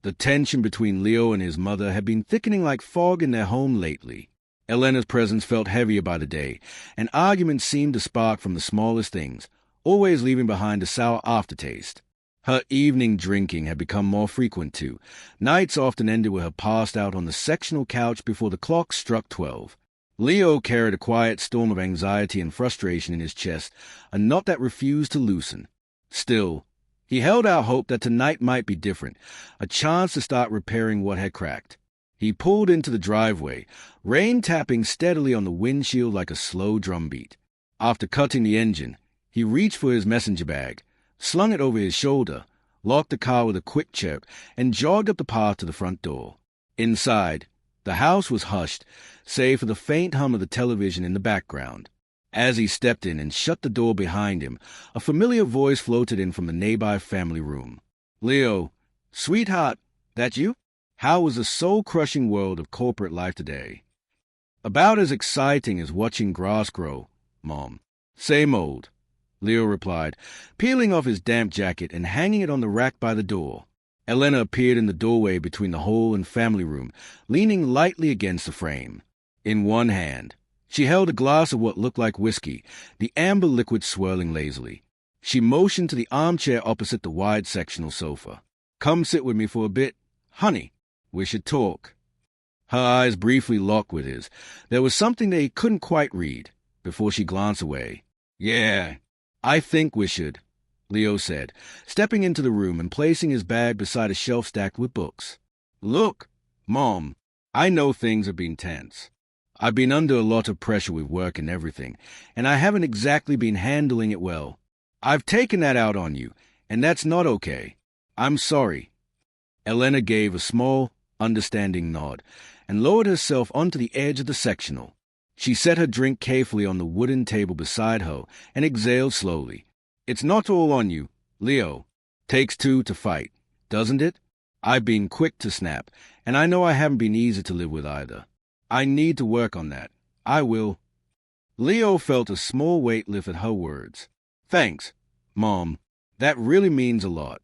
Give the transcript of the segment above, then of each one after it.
The tension between Leo and his mother had been thickening like fog in their home lately. Elena's presence felt heavier by the day, and arguments seemed to spark from the smallest things, always leaving behind a sour aftertaste. Her evening drinking had become more frequent, too. Nights often ended with her passed out on the sectional couch before the clock struck 12. Leo carried a quiet storm of anxiety and frustration in his chest, a knot that refused to loosen. Still, he held out hope that tonight might be different, a chance to start repairing what had cracked. He pulled into the driveway, rain tapping steadily on the windshield like a slow drumbeat. After cutting the engine, he reached for his messenger bag, slung it over his shoulder, locked the car with a quick chirp, and jogged up the path to the front door. Inside, the house was hushed, save for the faint hum of the television in the background. As he stepped in and shut the door behind him, a familiar voice floated in from the nearby family room. "Leo, sweetheart, that you? How was the soul-crushing world of corporate life today?" "About as exciting as watching grass grow, Mom." "Same old," Leo replied, peeling off his damp jacket and hanging it on the rack by the door. Elena appeared in the doorway between the hall and family room, leaning lightly against the frame. In one hand, she held a glass of what looked like whiskey, the amber liquid swirling lazily. She motioned to the armchair opposite the wide sectional sofa. "Come sit with me for a bit. Honey, we should talk." Her eyes briefly locked with his. There was something that he couldn't quite read, before she glanced away. "Yeah, I think we should," Leo said, stepping into the room and placing his bag beside a shelf stacked with books. "Look, Mom, I know things have been tense. I've been under a lot of pressure with work and everything, and I haven't exactly been handling it well. I've taken that out on you, and that's not okay. I'm sorry." Elena gave a small, understanding nod, and lowered herself onto the edge of the sectional. She set her drink carefully on the wooden table beside her and exhaled slowly. "It's not all on you, Leo. Takes two to fight, doesn't it? I've been quick to snap, and I know I haven't been easy to live with either. I need to work on that. I will." Leo felt a small weight lift at her words. "Thanks, Mom. That really means a lot."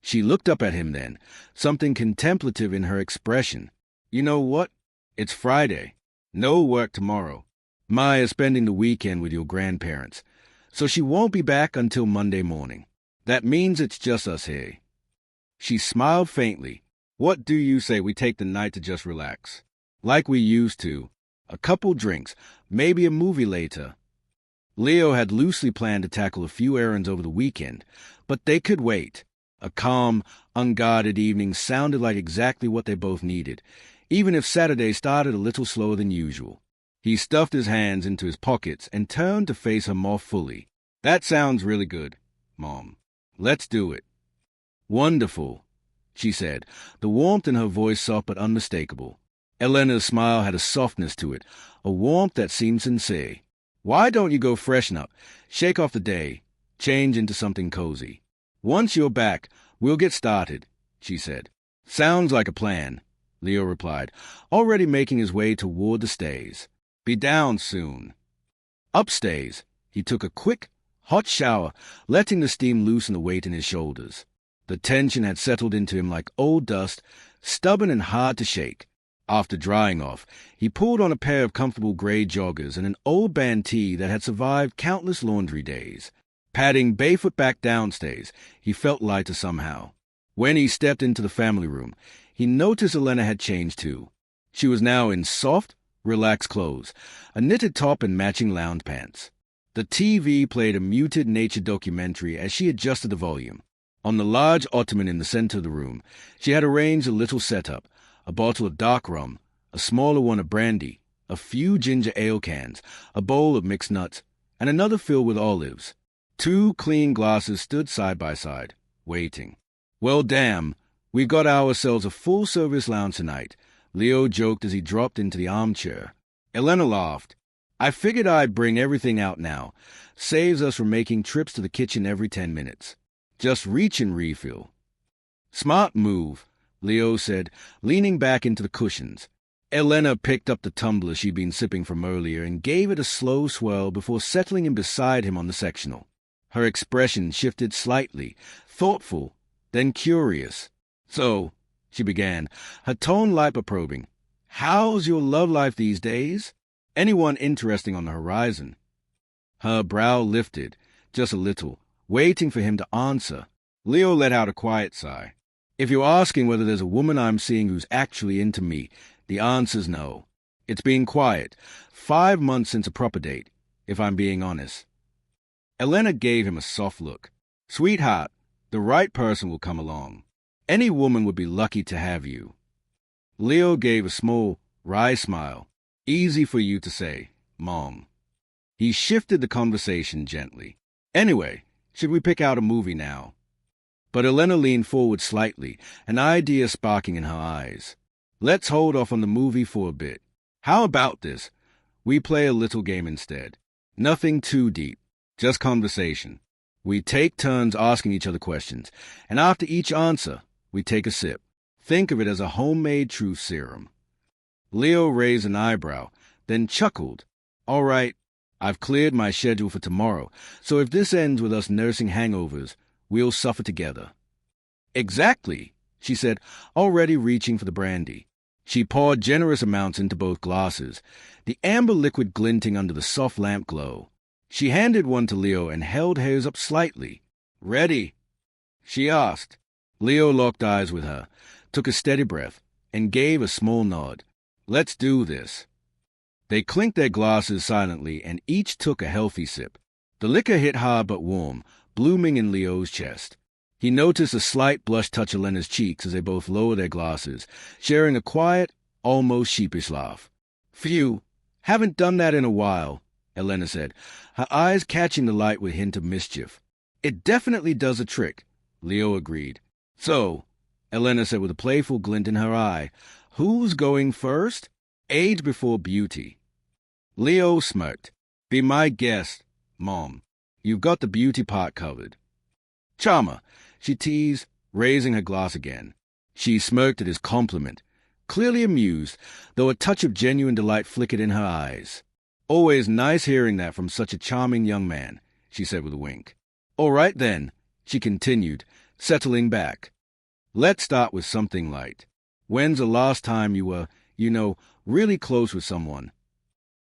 She looked up at him then, something contemplative in her expression. "You know what? It's Friday. No work tomorrow. Maya's spending the weekend with your grandparents, so she won't be back until Monday morning. That means it's just us here." She smiled faintly. "What do you say we take the night to just relax? Like we used to. A couple drinks, maybe a movie later." Leo had loosely planned to tackle a few errands over the weekend, but they could wait. A calm, unguarded evening sounded like exactly what they both needed, even if Saturday started a little slower than usual. He stuffed his hands into his pockets and turned to face her more fully. "That sounds really good, Mom. Let's do it." "Wonderful," she said, the warmth in her voice soft but unmistakable. Elena's smile had a softness to it, a warmth that seemed sincere. "Why don't you go freshen up, shake off the day, change into something cozy? Once you're back, we'll get started," she said. "Sounds like a plan," Leo replied, already making his way toward the stairs. "Be down soon." Upstairs, he took a quick, hot shower, letting the steam loosen the weight in his shoulders. The tension had settled into him like old dust, stubborn and hard to shake. After drying off, he pulled on a pair of comfortable gray joggers and an old band tee that had survived countless laundry days. Padding barefoot back downstairs, he felt lighter somehow. When he stepped into the family room, he noticed Elena had changed too. She was now in soft, relaxed clothes, a knitted top and matching lounge pants. The TV played a muted nature documentary as she adjusted the volume. On the large ottoman in the center of the room, she had arranged a little setup, a bottle of dark rum, a smaller one of brandy, a few ginger ale cans, a bowl of mixed nuts, and another filled with olives. 2 clean glasses stood side by side, waiting. "Well, damn, we got ourselves a full-service lounge tonight," Leo joked as he dropped into the armchair. Elena laughed. "I figured I'd bring everything out now. Saves us from making trips to the kitchen every 10 minutes. Just reach and refill." "Smart move," Leo said, leaning back into the cushions. Elena picked up the tumbler she'd been sipping from earlier and gave it a slow swirl before settling in beside him on the sectional. Her expression shifted slightly, thoughtful, then curious. "So, she began, her tone light but probing. "How's your love life these days? Anyone interesting on the horizon?" Her brow lifted, just a little, waiting for him to answer. Leo let out a quiet sigh. "If you're asking whether there's a woman I'm seeing who's actually into me, the answer's no. It's been quiet. 5 months since a proper date, if I'm being honest." Elena gave him a soft look. "Sweetheart, the right person will come along. Any woman would be lucky to have you." Leo gave a small, wry smile. "Easy for you to say, Mom." He shifted the conversation gently. "Anyway, should we pick out a movie now?" But Elena leaned forward slightly, an idea sparking in her eyes. "Let's hold off on the movie for a bit. How about this? We play a little game instead. Nothing too deep, just conversation. We take turns asking each other questions, and after each answer, we take a sip. Think of it as a homemade truth serum." Leo raised an eyebrow, then chuckled. "All right, I've cleared my schedule for tomorrow, so if this ends with us nursing hangovers, we'll suffer together." "Exactly," she said, already reaching for the brandy. She poured generous amounts into both glasses, the amber liquid glinting under the soft lamp glow. She handed one to Leo and held hers up slightly. "Ready?" she asked. Leo locked eyes with her, took a steady breath, and gave a small nod. "Let's do this." They clinked their glasses silently and each took a healthy sip. The liquor hit hard but warm, blooming in Leo's chest. He noticed a slight blush touch Elena's cheeks as they both lowered their glasses, sharing a quiet, almost sheepish laugh. "Phew, haven't done that in a while," Elena said, her eyes catching the light with a hint of mischief. "It definitely does a trick," Leo agreed. "So," Elena said with a playful glint in her eye, "who's going first? Age before beauty." Leo smirked. "Be my guest, Mom. You've got the beauty part covered." "Charmer," she teased, raising her glass again. She smirked at his compliment, clearly amused, though a touch of genuine delight flickered in her eyes. "Always nice hearing that from such a charming young man," she said with a wink. "All right, then," she continued, settling back. "Let's start with something light. When's the last time you were, really close with someone?"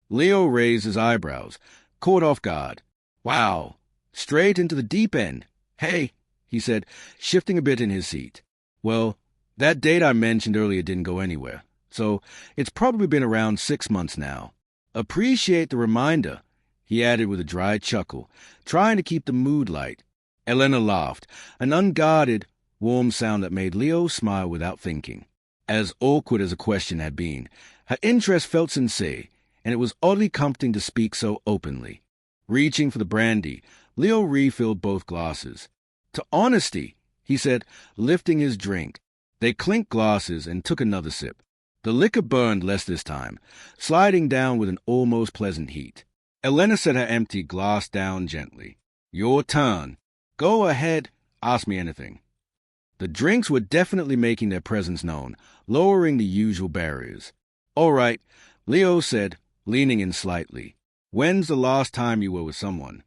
Leo raised his eyebrows, caught off guard. "Wow, straight into the deep end. Hey," he said, shifting a bit in his seat. "Well, that date I mentioned earlier didn't go anywhere, so it's probably been around 6 months now. Appreciate the reminder," he added with a dry chuckle, trying to keep the mood light. Elena laughed, an unguarded, warm sound that made Leo smile without thinking. As awkward as the question had been, her interest felt sincere, and it was oddly comforting to speak so openly. Reaching for the brandy, Leo refilled both glasses. "To honesty," he said, lifting his drink. They clinked glasses and took another sip. The liquor burned less this time, sliding down with an almost pleasant heat. Elena set her empty glass down gently. "Your turn. Go ahead, ask me anything." The drinks were definitely making their presence known, lowering the usual barriers. "All right," Leo said, leaning in slightly. "When's the last time you were with someone?"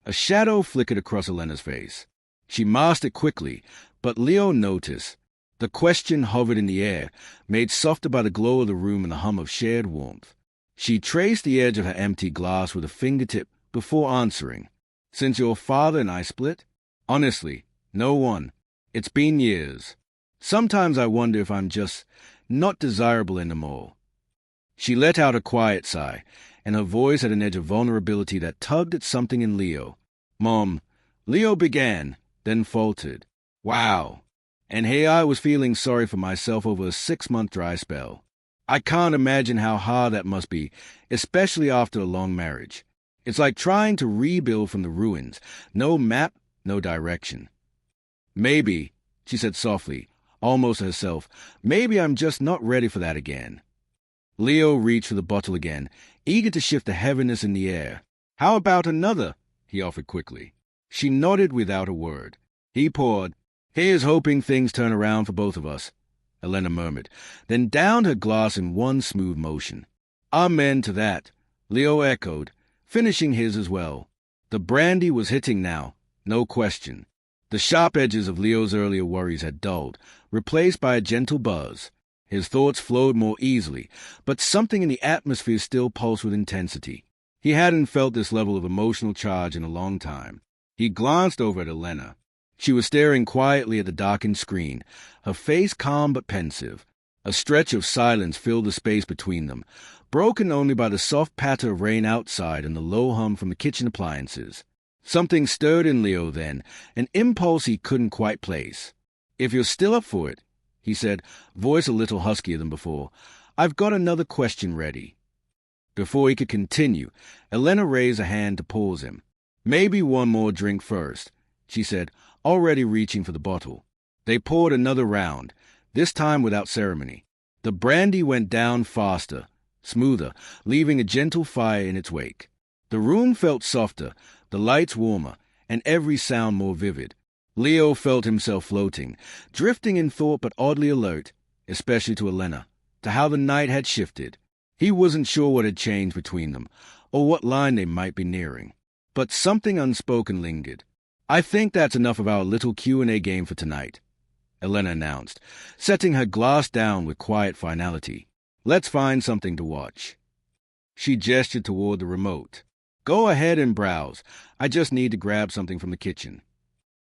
A shadow flickered across Elena's face. She masked it quickly, but Leo noticed. The question hovered in the air, made softer by the glow of the room and the hum of shared warmth. She traced the edge of her empty glass with a fingertip before answering. "Since your father and I split? Honestly, no one. It's been years. Sometimes I wonder if I'm just not desirable anymore." She let out a quiet sigh, and her voice had an edge of vulnerability that tugged at something in Leo. "Mom," Leo began, then faltered. "Wow." And here I was feeling sorry for myself over a 6-month dry spell. I can't imagine how hard that must be, especially after a long marriage. It's like trying to rebuild from the ruins. No map, no direction. "Maybe," she said softly, almost to herself, "maybe I'm just not ready for that again." Leo reached for the bottle again, eager to shift the heaviness in the air. "How about another?" he offered quickly. She nodded without a word. He poured. "Here's hoping things turn around for both of us," Elena murmured, then downed her glass in one smooth motion. "Amen to that," Leo echoed, finishing his as well. The brandy was hitting now, no question. The sharp edges of Leo's earlier worries had dulled, replaced by a gentle buzz. His thoughts flowed more easily, but something in the atmosphere still pulsed with intensity. He hadn't felt this level of emotional charge in a long time. He glanced over at Elena. She was staring quietly at the darkened screen, her face calm but pensive. A stretch of silence filled the space between them, broken only by the soft patter of rain outside and the low hum from the kitchen appliances. Something stirred in Leo then, an impulse he couldn't quite place. "If you're still up for it," he said, voice a little huskier than before, "I've got another question ready." Before he could continue, Elena raised a hand to pause him. "Maybe one more drink first," she said, already reaching for the bottle. They poured another round, this time without ceremony. The brandy went down faster, smoother, leaving a gentle fire in its wake. The room felt softer, the lights warmer, and every sound more vivid. Leo felt himself floating, drifting in thought but oddly alert, especially to Elena, to how the night had shifted. He wasn't sure what had changed between them, or what line they might be nearing. But something unspoken lingered. "I think that's enough of our little Q&A game for tonight," Elena announced, setting her glass down with quiet finality. "Let's find something to watch." She gestured toward the remote. "Go ahead and browse. I just need to grab something from the kitchen."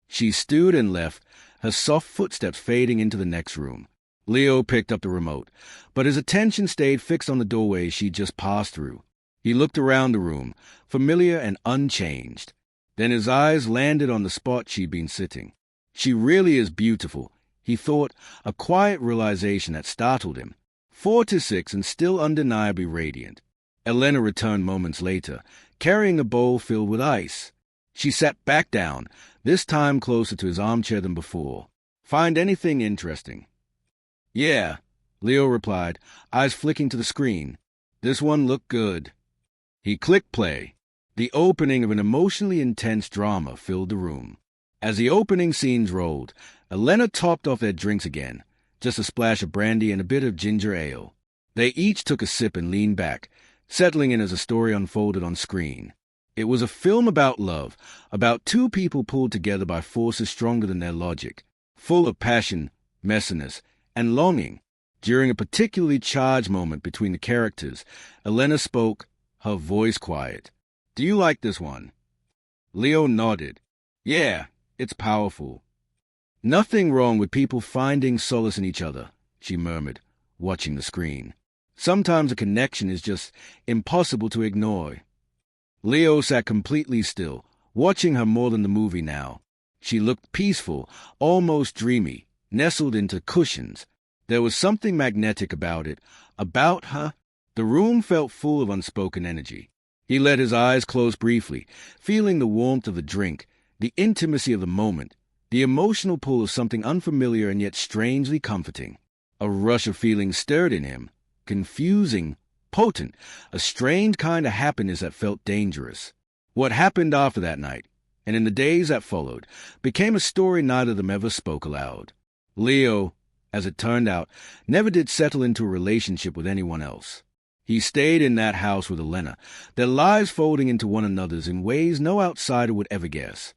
She stood and left, her soft footsteps fading into the next room. Leo picked up the remote, but his attention stayed fixed on the doorway she'd just passed through. He looked around the room, familiar and unchanged. Then his eyes landed on the spot she'd been sitting. She really is beautiful, he thought, a quiet realization that startled him. 4 to 6 and still undeniably radiant. Elena returned moments later, carrying a bowl filled with ice. She sat back down, this time closer to his armchair than before. "Find anything interesting?" "Yeah," Leo replied, eyes flicking to the screen. "This one looked good." He clicked play. The opening of an emotionally intense drama filled the room. As the opening scenes rolled, Elena topped off their drinks again, just a splash of brandy and a bit of ginger ale. They each took a sip and leaned back, settling in as the story unfolded on screen. It was a film about love, about two people pulled together by forces stronger than their logic, full of passion, messiness, and longing. During a particularly charged moment between the characters, Elena spoke, her voice quiet. "Do you like this one?" Leo nodded. "Yeah, it's powerful." "Nothing wrong with people finding solace in each other," she murmured, watching the screen. "Sometimes a connection is just impossible to ignore." Leo sat completely still, watching her more than the movie now. She looked peaceful, almost dreamy, nestled into cushions. There was something magnetic about it, about her. The room felt full of unspoken energy. He let his eyes close briefly, feeling the warmth of the drink, the intimacy of the moment, the emotional pull of something unfamiliar and yet strangely comforting. A rush of feeling stirred in him, confusing, potent, a strange kind of happiness that felt dangerous. What happened after that night, and in the days that followed, became a story neither of them ever spoke aloud. Leo, as it turned out, never did settle into a relationship with anyone else. He stayed in that house with Elena, their lives folding into one another's in ways no outsider would ever guess.